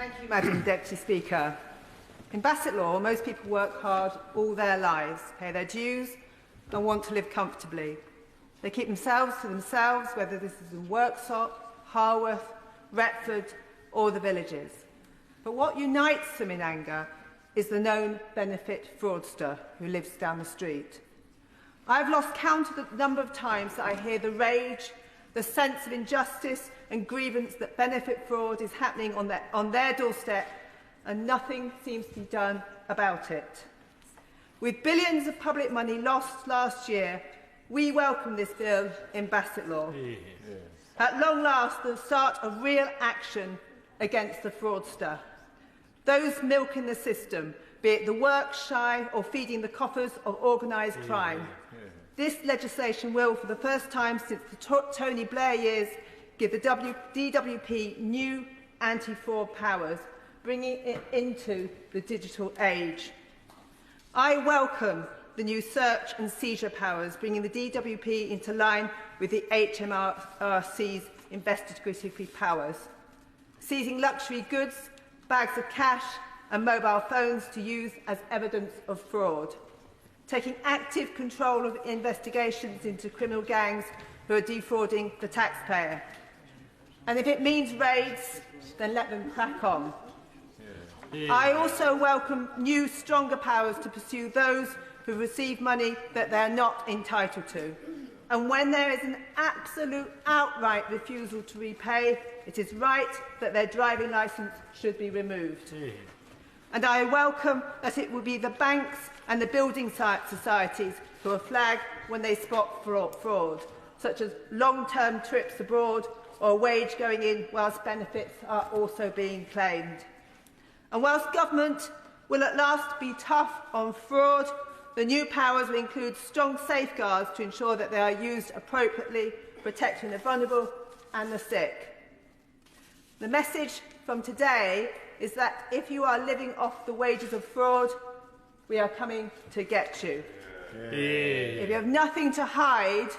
Thank you, Madam Deputy Speaker. In Basset Law, most people work hard all their lives, pay their dues and want to live comfortably. They keep themselves to themselves, whether this is in Worksop, Harworth, Retford or the villages. But what unites them in anger is the known benefit fraudster who lives down the street. I've lost count of the number of times that I hear the rage, the sense of injustice and grievance that benefit fraud is happening on their doorstep, and nothing seems to be done about it. With billions of public money lost last year, we welcome this bill in Basset Law. Yes. At long last, the start of real action against the fraudster. Those milking the system, be it the work shy or feeding the coffers of organised crime. This legislation will, for the first time since the Tony Blair years, give the DWP new anti-fraud powers, bringing it into the digital age. I welcome the new search and seizure powers, bringing the DWP into line with the HMRC's investigatory powers. Seizing luxury goods, bags of cash and mobile phones to use as evidence of fraud. Taking active control of investigations into criminal gangs who are defrauding the taxpayer. And if it means raids, then let them crack on. I also welcome new, stronger powers to pursue those who receive money that they are not entitled to. And when there is an absolute outright refusal to repay, it is right that their driving licence should be removed. And I welcome that it will be the banks and the building societies who will flag when they spot fraud, such as long-term trips abroad or a wage going in whilst benefits are also being claimed. And whilst government will at last be tough on fraud, the new powers will include strong safeguards to ensure that they are used appropriately, protecting the vulnerable and the sick. The message from today is that if you are living off the wages of fraud, we are coming to get you. Yeah. If you have nothing to hide,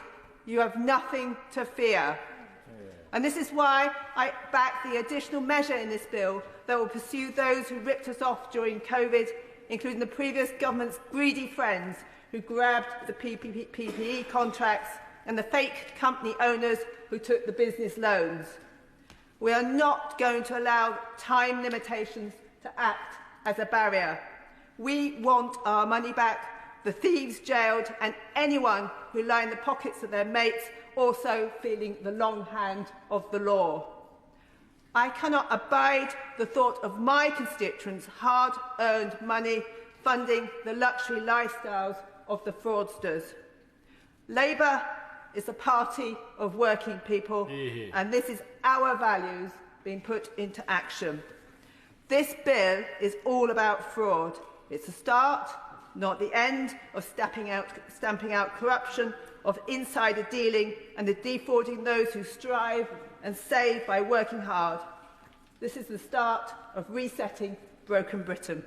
you have nothing to fear. Yeah. And this is why I back the additional measure in this bill that will pursue those who ripped us off during COVID, including the previous government's greedy friends who grabbed the PPE contracts and the fake company owners who took the business loans. We are not going to allow time limitations to act as a barrier. We want our money back, the thieves jailed, and anyone who lie in the pockets of their mates also feeling the long hand of the law. I cannot abide the thought of my constituents' hard-earned money funding the luxury lifestyles of the fraudsters. Labour is a party of working people, and this is our values being put into action. This bill is all about fraud. It's a start, not the end, of stamping out corruption, of insider dealing and the defrauding those who strive and save by working hard. This is the start of resetting broken Britain.